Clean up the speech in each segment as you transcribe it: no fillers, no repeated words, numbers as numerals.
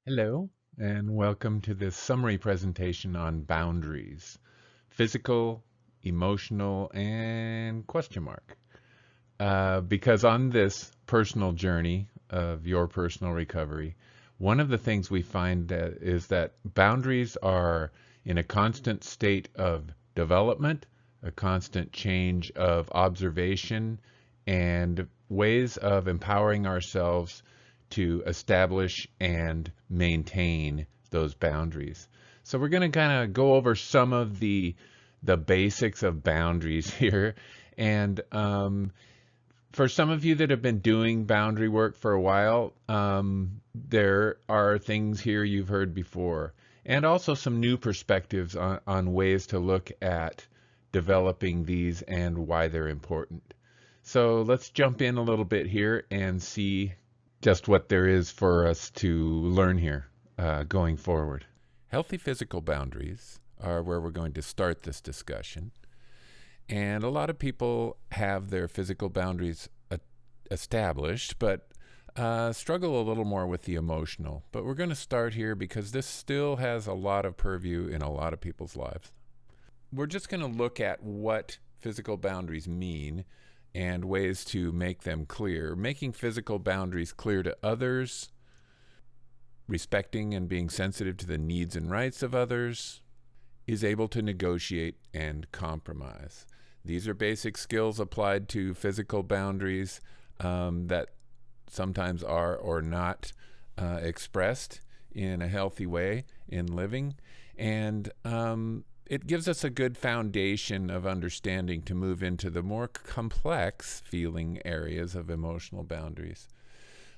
Hello, and welcome to this summary presentation on boundaries, physical, emotional, and question mark. Because on this personal journey of your personal recovery, one of the things we find that is that boundaries are in a constant state of development, a constant change of observation, and ways of empowering ourselves to establish and maintain those boundaries. So we're going to kind of go over some of the basics of boundaries here, and for some of you that have been doing boundary work for a while, there are things here you've heard before, and also some new perspectives on ways to look at developing these and why they're important. So let's jump in a little bit here and see just what there is for us to learn here going forward. Healthy physical boundaries are where we're going to start this discussion. And a lot of people have their physical boundaries established, but struggle a little more with the emotional. But we're going to start here because this still has a lot of purview in a lot of people's lives. We're just going to look at what physical boundaries mean and ways to make them clear. Making physical boundaries clear to others, respecting and being sensitive to the needs and rights of others, is able to negotiate and compromise. These are basic skills applied to physical boundaries that sometimes are or not expressed in a healthy way in living. And it gives us a good foundation of understanding to move into the more complex feeling areas of emotional boundaries.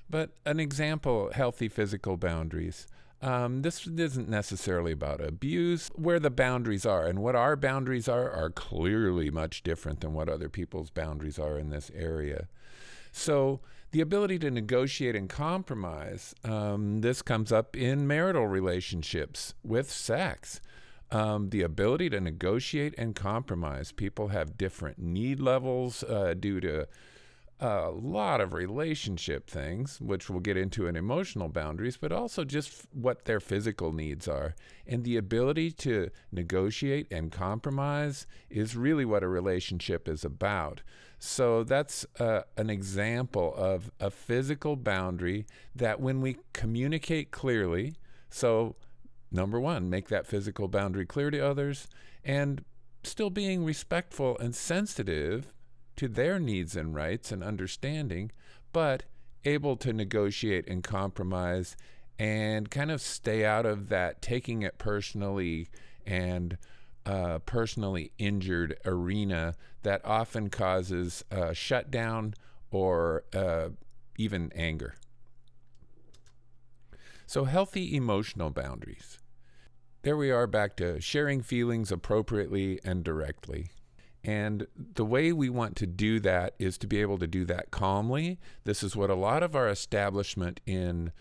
But an example, healthy physical boundaries. This isn't necessarily about abuse. Where the boundaries are and what our boundaries are clearly much different than what other people's boundaries are in this area. So the ability to negotiate and compromise, this comes up in marital relationships with sex. The ability to negotiate and compromise. People have different need levels due to a lot of relationship things, which we'll get into in emotional boundaries, but also just what their physical needs are. And the ability to negotiate and compromise is really what a relationship is about. So that's an example of a physical boundary that when we communicate clearly, so number one, make that physical boundary clear to others and still being respectful and sensitive to their needs and rights and understanding, but able to negotiate and compromise and kind of stay out of that taking it personally and personally injured arena that often causes shutdown or even anger. So healthy emotional boundaries. There we are back to sharing feelings appropriately and directly. And the way we want to do that is to be able to do that calmly. This is what a lot of our establishment in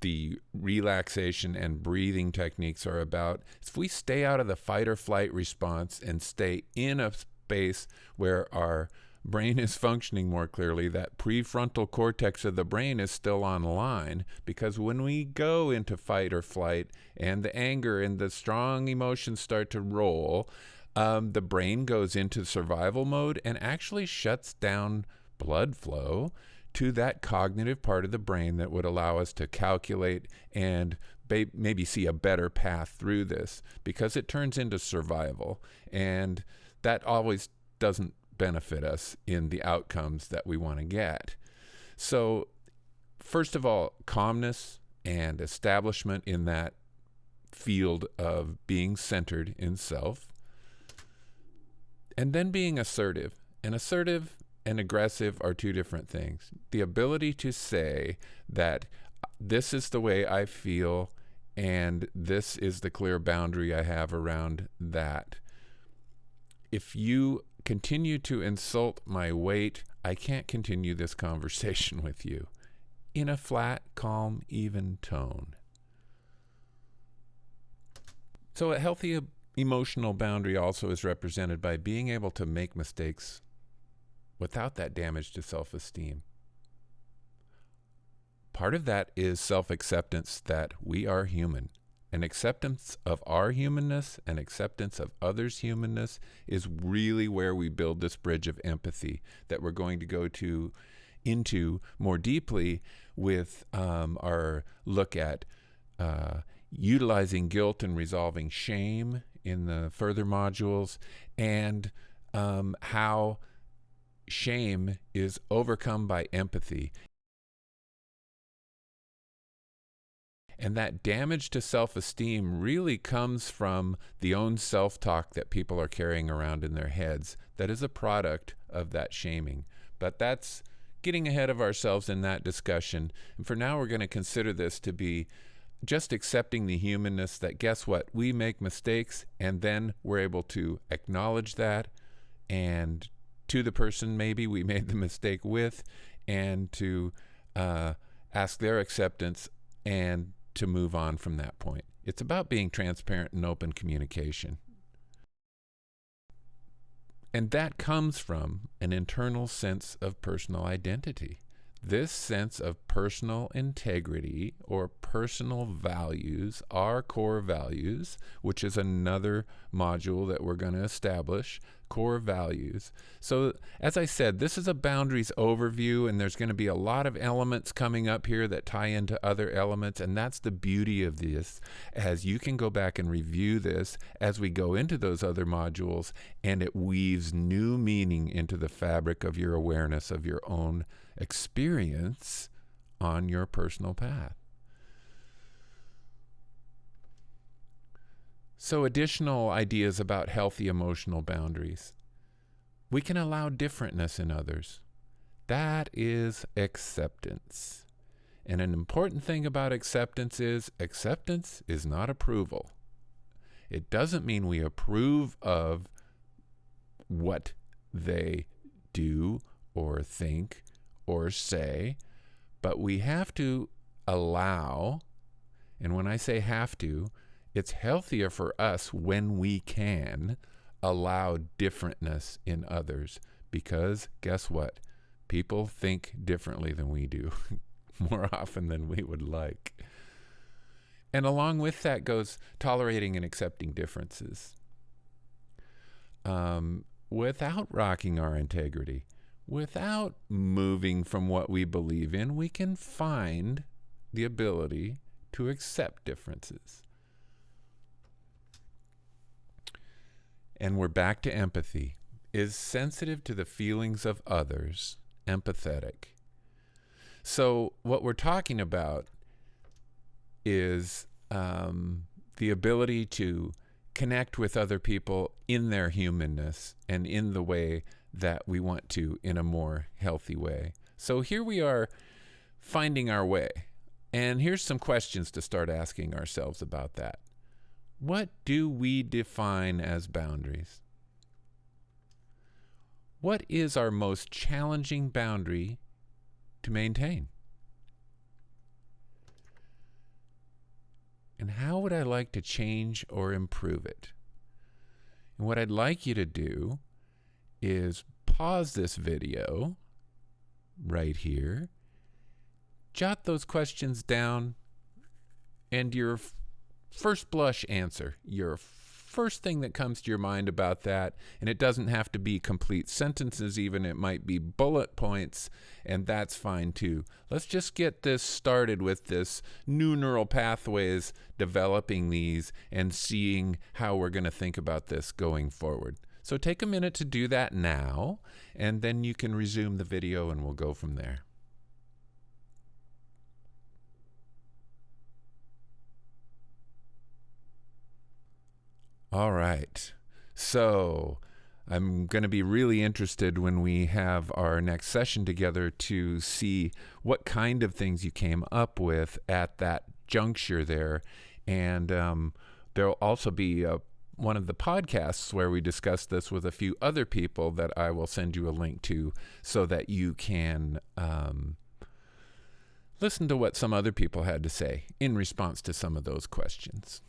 the relaxation and breathing techniques are about. If we stay out of the fight or flight response and stay in a space where our brain is functioning more clearly, that prefrontal cortex of the brain is still online, because when we go into fight or flight and the anger and the strong emotions start to roll, the brain goes into survival mode and actually shuts down blood flow to that cognitive part of the brain that would allow us to calculate and maybe see a better path through this, because it turns into survival. And that always doesn't benefit us in the outcomes that we want to get. So, first of all, calmness and establishment in that field of being centered in self. And then being assertive. And assertive and aggressive are two different things. The ability to say that this is the way I feel and this is the clear boundary I have around that. If you continue to insult my weight, I can't continue this conversation with you. In a flat, calm, even tone. So a healthy emotional boundary also is represented by being able to make mistakes without that damage to self-esteem. part of that is self-acceptance that we are human. An acceptance of our humanness and acceptance of others' humanness is really where we build this bridge of empathy that we're going to go into more deeply with our look at utilizing guilt and resolving shame in the further modules, and how shame is overcome by empathy. And that damage to self-esteem really comes from the own self-talk that people are carrying around in their heads that is a product of that shaming. But that's getting ahead of ourselves in that discussion. And for now, we're going to consider this to be just accepting the humanness that, guess what, we make mistakes, and then we're able to acknowledge that, and to the person maybe we made the mistake with, and to ask their acceptance and to move on from that point. It's about being transparent and open communication. And that comes from an internal sense of personal identity. This sense of personal integrity or personal values, our core values, which is another module that we're going to establish, core values. So as I said, this is a boundaries overview, and there's going to be a lot of elements coming up here that tie into other elements, and that's the beauty of this, as you can go back and review this as we go into those other modules, and it weaves new meaning into the fabric of your awareness of your own experience on your personal path. So additional ideas about healthy emotional boundaries. We can allow differentness in others. That is acceptance. And an important thing about acceptance is not approval. It doesn't mean we approve of what they do or think or say, but we have to allow, and when I say have to, it's healthier for us when we can allow differentness in others, because guess what? People think differently than we do more often than we would like. And along with that goes tolerating and accepting differences without rocking our integrity. Without moving from what we believe in, we can find the ability to accept differences. And we're back to empathy. Is sensitive to the feelings of others, empathetic. So what we're talking about is the ability to connect with other people in their humanness and in the way that we want to, in a more healthy way. So here we are finding our way. And here's some questions to start asking ourselves about that. What do we define as boundaries? What is our most challenging boundary to maintain? And how would I like to change or improve it? And what I'd like you to do is pause this video right here, jot those questions down, and your first blush answer, your first thing that comes to your mind about that, and it doesn't have to be complete sentences even, it might be bullet points, and that's fine too. Let's just get this started with this new neural pathways, developing these and seeing how we're going to think about this going forward. So take a minute to do that now, and then you can resume the video and we'll go from there. All right, so I'm going to be really interested when we have our next session together to see what kind of things you came up with at that juncture there. And there'll also be one of the podcasts where we discuss this with a few other people that I will send you a link to so that you can listen to what some other people had to say in response to some of those questions.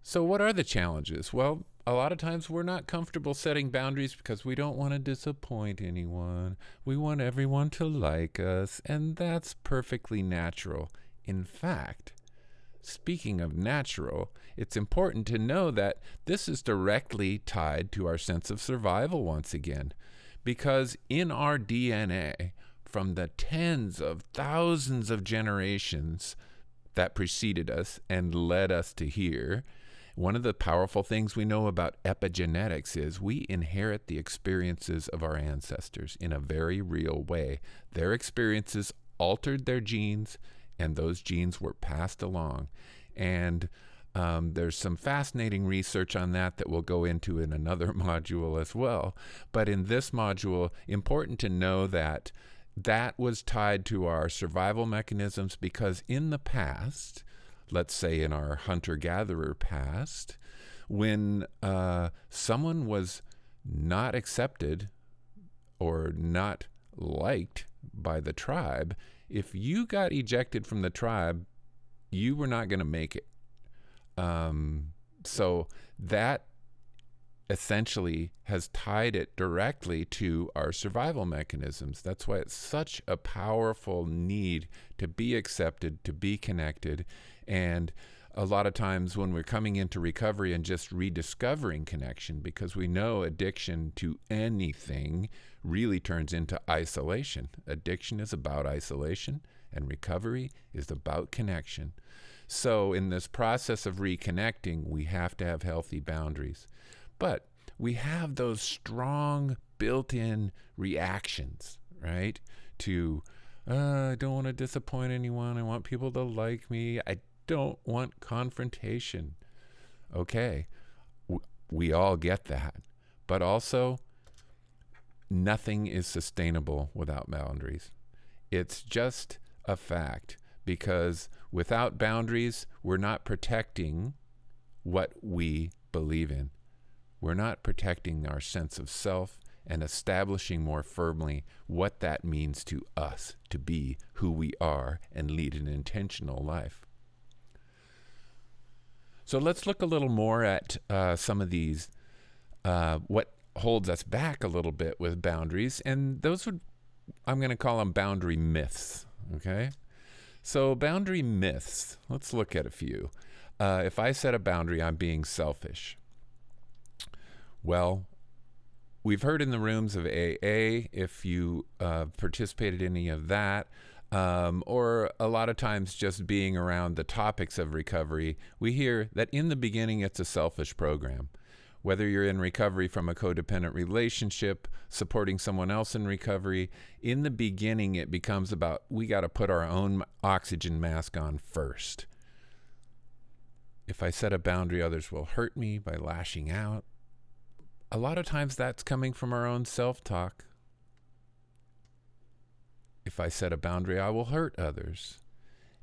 So what are the challenges? Well, a lot of times we're not comfortable setting boundaries because we don't want to disappoint anyone. We want everyone to like us, and that's perfectly natural. In fact, speaking of natural, it's important to know that this is directly tied to our sense of survival once again, because in our DNA, from the tens of thousands of generations that preceded us and led us to here, one of the powerful things we know about epigenetics is we inherit the experiences of our ancestors in a very real way. Their experiences altered their genes, and those genes were passed along. And there's some fascinating research on that we'll go into in another module as well. But in this module, important to know that that was tied to our survival mechanisms because in the past, let's say in our hunter-gatherer past, when someone was not accepted or not liked by the tribe, if you got ejected from the tribe, you were not going to make it. So that essentially has tied it directly to our survival mechanisms. That's why it's such a powerful need to be accepted, to be connected. And a lot of times when we're coming into recovery and just rediscovering connection, because we know addiction to anything really turns into isolation. Addiction is about isolation, and recovery is about connection. So in this process of reconnecting, we have to have healthy boundaries. But we have those strong built-in reactions, right? To, I don't want to disappoint anyone. I want people to like me. I don't want confrontation. Okay, we all get that. But also, nothing is sustainable without boundaries. It's just a fact, because without boundaries, we're not protecting what we believe in. We're not protecting our sense of self and establishing more firmly what that means to us to be who we are and lead an intentional life. So let's look a little more at some of these, what holds us back a little bit with boundaries. And those I'm going to call them boundary myths, okay? So boundary myths, let's look at a few. If I set a boundary, I'm being selfish. Well, we've heard in the rooms of AA, if you participated in any of that, or a lot of times just being around the topics of recovery, we hear that in the beginning it's a selfish program. Whether you're in recovery from a codependent relationship, supporting someone else in recovery, in the beginning it becomes about we got to put our own oxygen mask on first. If I set a boundary, others will hurt me by lashing out. A lot of times that's coming from our own self-talk. If I set a boundary, I will hurt others.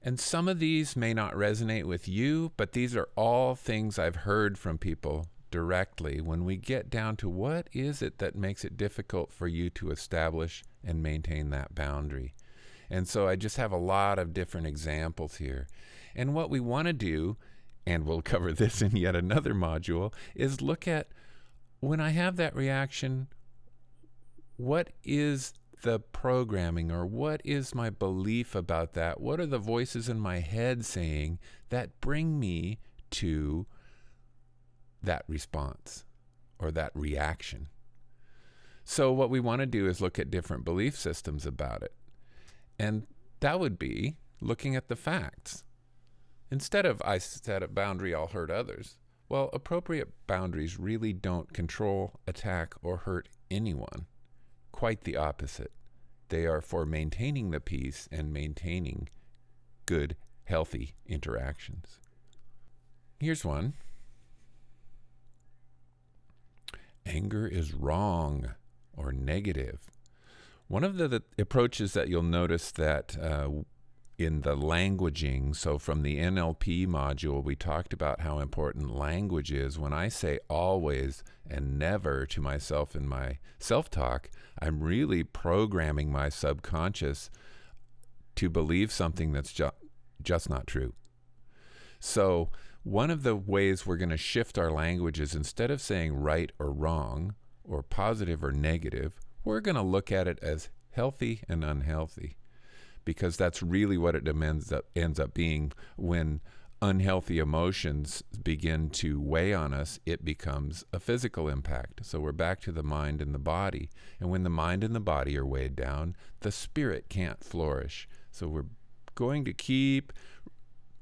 And some of these may not resonate with you, but these are all things I've heard from people directly when we get down to what is it that makes it difficult for you to establish and maintain that boundary. And so I just have a lot of different examples here. And what we want to do, and we'll cover this in yet another module, is look at when I have that reaction, what is the programming or what is my belief about that? What are the voices in my head saying that bring me to that response or that reaction? So what we want to do is look at different belief systems about it. And that would be looking at the facts. Instead of I set a boundary, I'll hurt others. Well, appropriate boundaries really don't control, attack, or hurt anyone. Quite the opposite. They are for maintaining the peace and maintaining good, healthy interactions. Here's one. Anger is wrong or negative. One of the approaches that you'll notice that in the languaging, so from the NLP module, we talked about how important language is. When I say always and never to myself in my self-talk, I'm really programming my subconscious to believe something that's just not true. So one of the ways we're going to shift our language is, instead of saying right or wrong or positive or negative, we're going to look at it as healthy and unhealthy, because that's really what it ends up being. When unhealthy emotions begin to weigh on us, it becomes a physical impact. So we're back to the mind and the body. And when the mind and the body are weighed down, the spirit can't flourish. So we're going to keep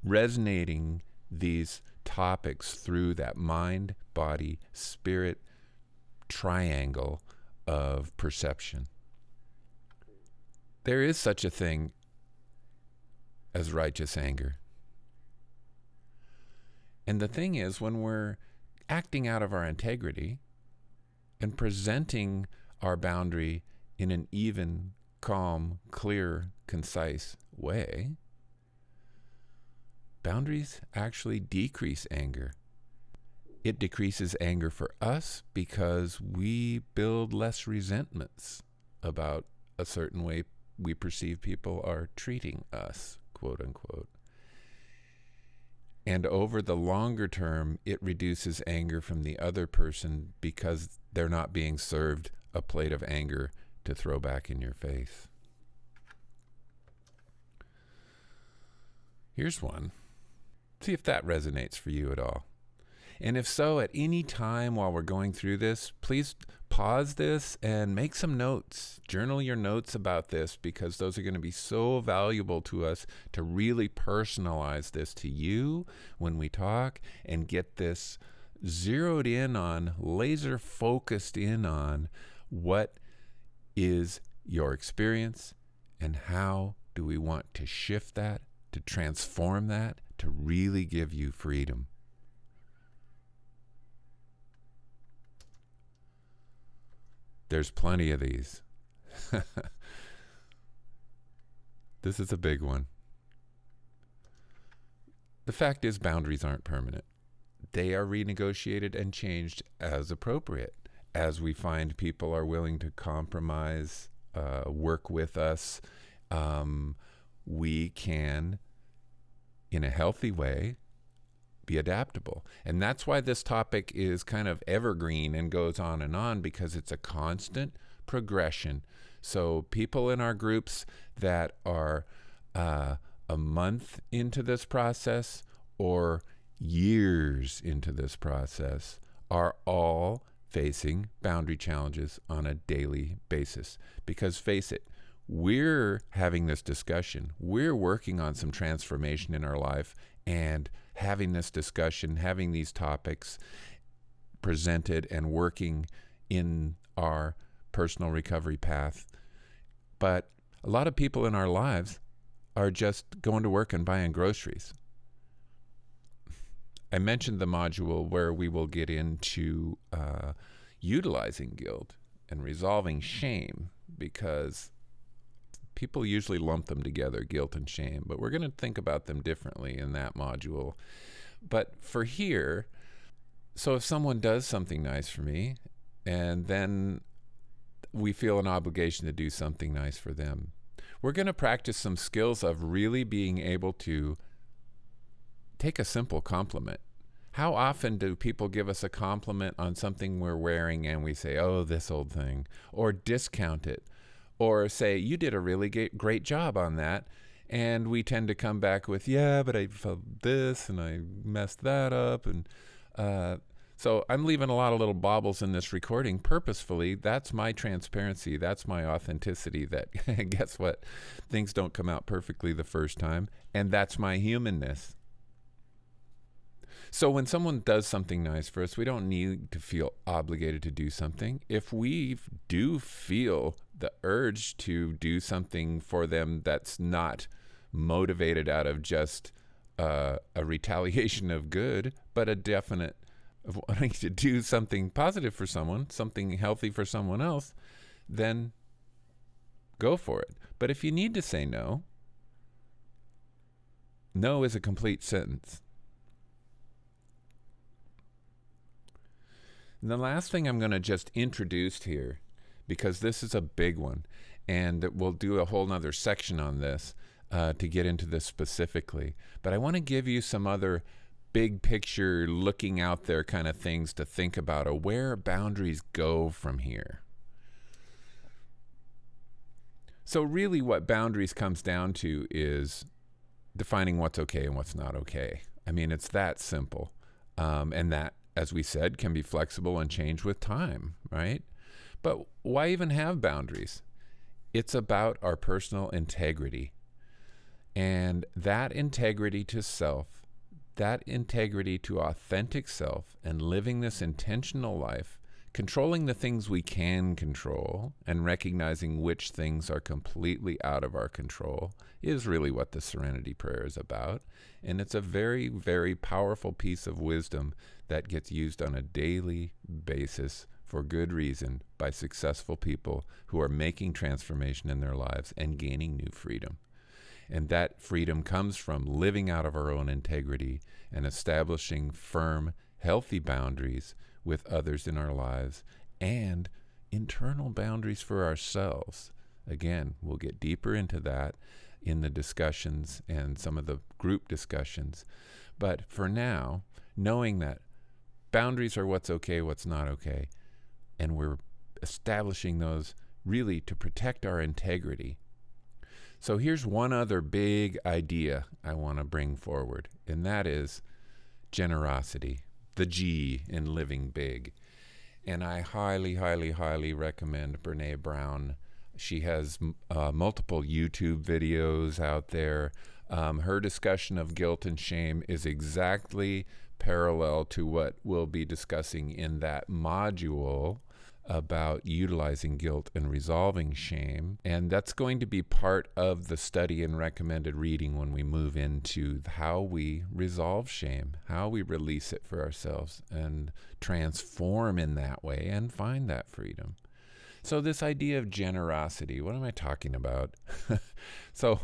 resonating these topics through that mind, body, spirit triangle of perception. There is such a thing as righteous anger. And the thing is, when we're acting out of our integrity and presenting our boundary in an even, calm, clear, concise way, boundaries actually decrease anger. It decreases anger for us because we build less resentments about a certain way we perceive people are treating us, quote unquote. And over the longer term, it reduces anger from the other person because they're not being served a plate of anger to throw back in your face. Here's one. See if that resonates for you at all. And if so, at any time while we're going through this, please pause this and make some notes. Journal your notes about this, because those are going to be so valuable to us to really personalize this to you when we talk and get this zeroed in on, laser focused in on what is your experience and how do we want to shift that, to transform that, to really give you freedom. There's plenty of these. This is a big one. The fact is, boundaries aren't permanent. They are renegotiated and changed as appropriate. As we find people are willing to compromise, work with us, we can, in a healthy way, be adaptable. And that's why this topic is kind of evergreen and goes on, because it's a constant progression. So people in our groups that are a month into this process or years into this process are all facing boundary challenges on a daily basis. Because face it, we're having this discussion. We're working on some transformation in our life, and having this discussion, having these topics presented and working in our personal recovery path. But a lot of people in our lives are just going to work and buying groceries. I mentioned the module where we will get into utilizing guilt and resolving shame, because people usually lump them together, guilt and shame, but we're going to think about them differently in that module. But for here, so if someone does something nice for me, and then we feel an obligation to do something nice for them, we're going to practice some skills of really being able to take a simple compliment. How often do people give us a compliment on something we're wearing and we say, oh, this old thing, or discount it, or say, you did a really great job on that. And we tend to come back with, yeah, but I felt this and I messed that up. And so I'm leaving a lot of little baubles in this recording purposefully. That's my transparency. That's my authenticity. That guess what? Things don't come out perfectly the first time. And that's my humanness. So when someone does something nice for us, we don't need to feel obligated to do something. If we do feel the urge to do something for them that's not motivated out of just a retaliation of good, but a definite of wanting to do something positive for someone, something healthy for someone else, then go for it. But if you need to say no, no is a complete sentence. And the last thing I'm going to just introduce here, because this is a big one, and we'll do a whole nother section on this, to get into this specifically, but I want to give you some other big picture, looking out there kind of things to think about, or where boundaries go from here. So really what boundaries comes down to is defining what's okay and what's not okay. I mean, it's that simple. And that, as we said, can be flexible and change with time, right? But why even have boundaries? It's about our personal integrity. And that integrity to self, that integrity to authentic self, and living this intentional life, controlling the things we can control and recognizing which things are completely out of our control, is really what the Serenity Prayer is about. And it's a very, very powerful piece of wisdom that gets used on a daily basis for good reason by successful people who are making transformation in their lives and gaining new freedom. And that freedom comes from living out of our own integrity and establishing firm, healthy boundaries with others in our lives, and internal boundaries for ourselves. Again, we'll get deeper into that in the discussions and some of the group discussions. But for now, knowing that boundaries are what's okay, what's not okay, and we're establishing those really to protect our integrity. So here's one other big idea I want to bring forward, and that is generosity, the G in living big. And I highly, highly, highly recommend Brené Brown. She has multiple YouTube videos out there. Her discussion of guilt and shame is exactly parallel to what we'll be discussing in that module about utilizing guilt and resolving shame. And that's going to be part of the study and recommended reading when we move into how we resolve shame, how we release it for ourselves and transform in that way and find that freedom. So this idea of generosity, what am I talking about? So,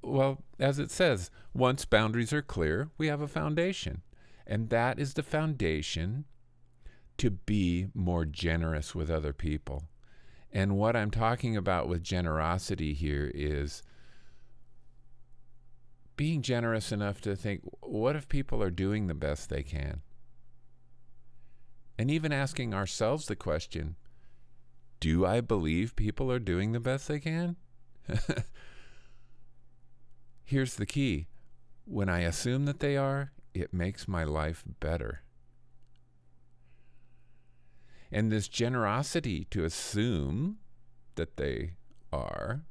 well, as it says, once boundaries are clear, we have a foundation. And that is the foundation to be more generous with other people. And what I'm talking about with generosity here is being generous enough to think, what if people are doing the best they can? And even asking ourselves the question, do I believe people are doing the best they can? Here's the key. When I assume that they are, it makes my life better. And this generosity to assume that they are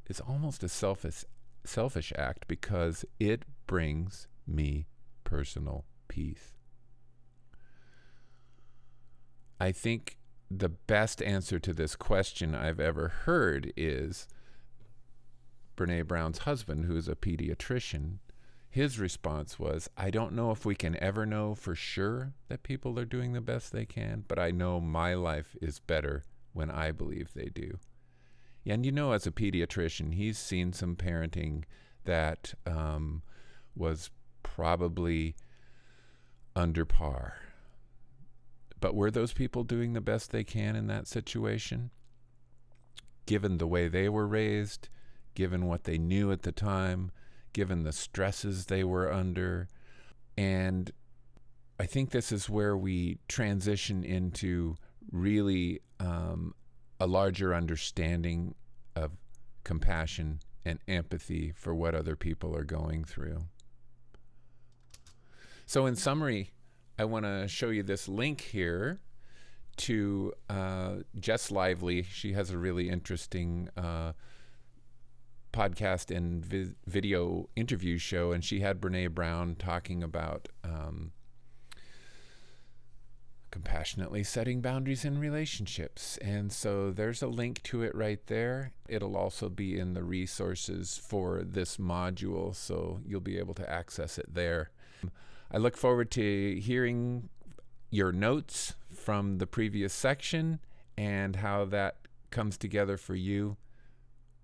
is almost a selfish act, because it brings me personal peace. I think the best answer to this question I've ever heard is Brené Brown's husband, who is a pediatrician. His response was, I don't know if we can ever know for sure that people are doing the best they can, but I know my life is better when I believe they do. And you know, as a pediatrician, he's seen some parenting that was probably under par. But were those people doing the best they can in that situation? Given the way they were raised, given what they knew at the time, given the stresses they were under. And I think this is where we transition into really a larger understanding of compassion and empathy for what other people are going through. So in summary, I want to show you this link here to Jess Lively. She has a really interesting podcast and video interview show, and she had Brené Brown talking about compassionately setting boundaries in relationships. And so there's a link to it right there. It'll also be in the resources for this module, so you'll be able to access it there. I look forward to hearing your notes from the previous section, and how that comes together for you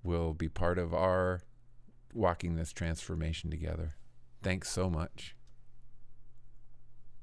will be part of our walking this transformation together. Thanks so much.